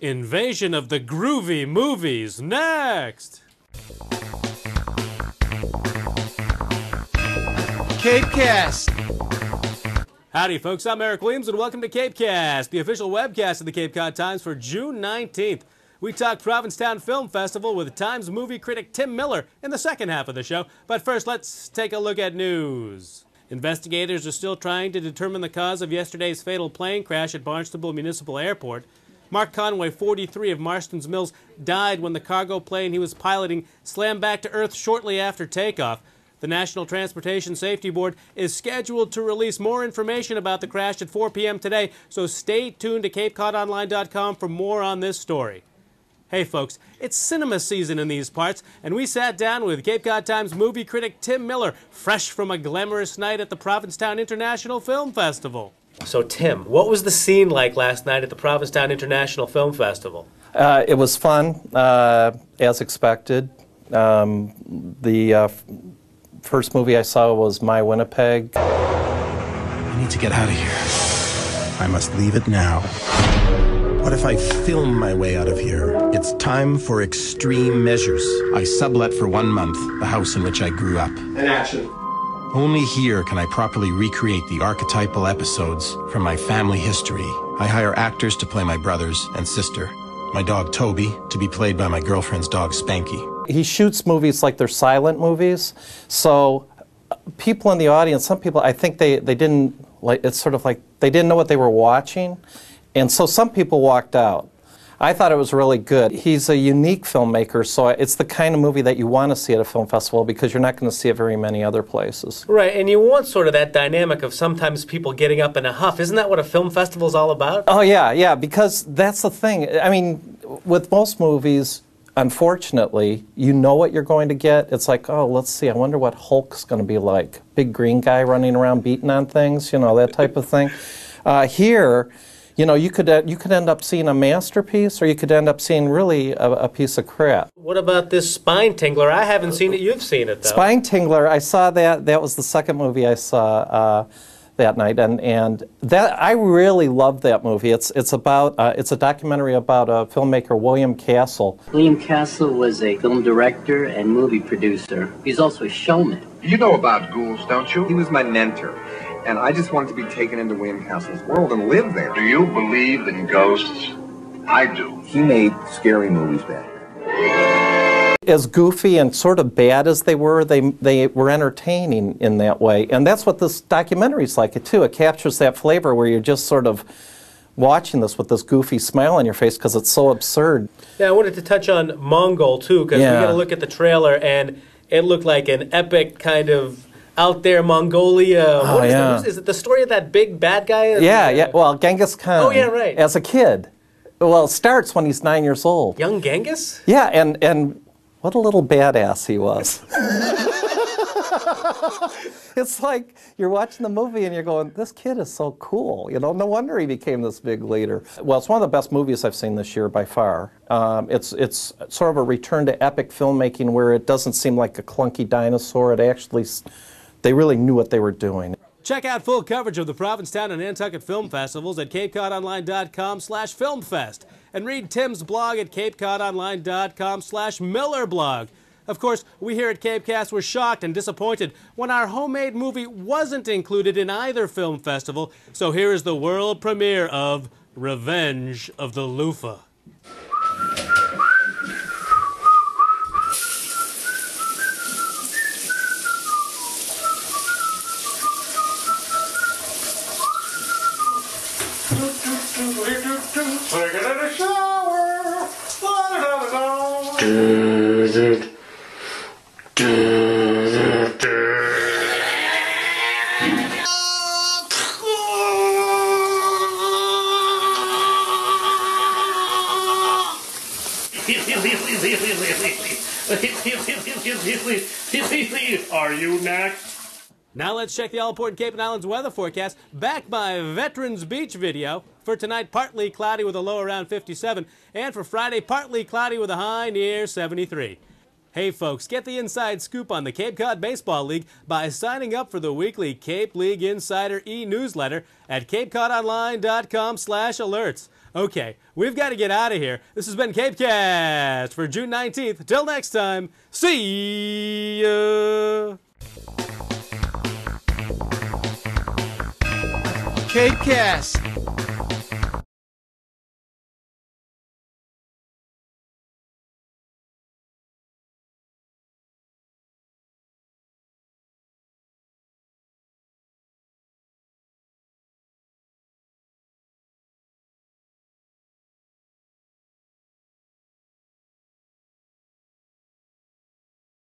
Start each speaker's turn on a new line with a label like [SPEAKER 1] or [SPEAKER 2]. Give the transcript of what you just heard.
[SPEAKER 1] Invasion of the Groovy Movies, next!
[SPEAKER 2] CapeCast!
[SPEAKER 1] Howdy folks, I'm Eric Williams and welcome to CapeCast, the official webcast of the Cape Cod Times for June 19th. We talk Provincetown Film Festival with Times movie critic Tim Miller in the second half of the show. But first, let's take a look at news. Investigators are still trying to determine the cause of yesterday's fatal plane crash at Barnstable Municipal Airport. Mark Conway, 43, of Marston's Mills, died when the cargo plane he was piloting slammed back to Earth shortly after takeoff. The National Transportation Safety Board is scheduled to release more information about the crash at 4 p.m. today, so stay tuned to CapeCodOnline.com for more on this story. Hey folks, it's cinema season in these parts, and we sat down with Cape Cod Times movie critic Tim Miller, fresh from a glamorous night at the Provincetown International Film Festival. So Tim, what was the scene like last night at the Provincetown International Film Festival?
[SPEAKER 3] It was fun, as expected. The first movie I saw was My Winnipeg.
[SPEAKER 2] I need to get out of here. I must leave it now. What if I film my way out of here? It's time for extreme measures. I sublet for 1 month the house in which I grew up.
[SPEAKER 4] And action.
[SPEAKER 2] Only here can I properly recreate the archetypal episodes from my family history. I hire actors to play my brothers and sister. My dog Toby to be played by my girlfriend's dog Spanky.
[SPEAKER 3] He shoots movies like they're silent movies, so people in the audience, some people, I think they didn't, like, it's sort of like they didn't know what they were watching, and so some people walked out. I thought it was really good. He's a unique filmmaker, so it's the kind of movie that you want to see at a film festival because you're not going to see it very many other places.
[SPEAKER 1] Right, and you want sort of that dynamic of sometimes people getting up in a huff. Isn't that what a film festival is all about?
[SPEAKER 3] Oh yeah, because that's the thing. I mean, with most movies, unfortunately, you know what you're going to get. It's like, oh, let's see, I wonder what Hulk's going to be like. Big green guy running around beating on things, you know, that type of thing. Here, you know, you could end up seeing a masterpiece, or you could end up seeing really a piece of crap.
[SPEAKER 1] What about this Spine Tingler? I haven't seen it. You've seen it, though.
[SPEAKER 3] Spine Tingler, I saw that. That was the second movie I saw that night, and that I really loved that movie. It's a documentary about a filmmaker, William Castle.
[SPEAKER 5] William Castle was a film director and movie producer. He's also a showman.
[SPEAKER 4] You know about ghouls, don't you? He was my mentor, and I just wanted to be taken into William Castle's world and live there.
[SPEAKER 6] Do you believe in ghosts? I do.
[SPEAKER 4] He made scary movies back then.
[SPEAKER 3] As goofy and sort of bad as they were entertaining in that way. And that's what this documentary's like, too. It captures that flavor where you're just sort of watching this with this goofy smile on your face because it's so absurd.
[SPEAKER 1] Yeah, I wanted to touch on Mongol, too, because we got to look at the trailer, and it looked like an epic kind of out there Mongolia. Is it the story of that big bad guy?
[SPEAKER 3] Yeah. Well, Genghis Khan.
[SPEAKER 1] Oh, yeah, right.
[SPEAKER 3] As a kid. Well, it starts when he's 9 years old.
[SPEAKER 1] Young Genghis?
[SPEAKER 3] Yeah, and what a little badass he was. It's like you're watching the movie and you're going, this kid is so cool. You know, no wonder he became this big leader. Well, it's one of the best movies I've seen this year by far. It's sort of a return to epic filmmaking where it doesn't seem like a clunky dinosaur. It actually, they really knew what they were doing.
[SPEAKER 1] Check out full coverage of the Provincetown and Nantucket Film Festivals at CapeCodOnline.com/filmfest and read Tim's blog at CapeCodOnline.com/MillerBlog. Of course, we here at CapeCast were shocked and disappointed when our homemade movie wasn't included in either film festival, so here is the world premiere of Revenge of the Loofah.
[SPEAKER 6] Taking in a shower.
[SPEAKER 1] Are you next? Now let's check the all-important Cape and Islands weather forecast, backed by Veterans Beach video. For tonight, partly cloudy with a low around 57, and for Friday, partly cloudy with a high near 73. Hey folks, get the inside scoop on the Cape Cod Baseball League by signing up for the weekly Cape League Insider e-newsletter at capecodonline.com/alerts. Okay, we've got to get out of here. This has been CapeCast for June 19th. Till next time, see ya!
[SPEAKER 7] CapeCast.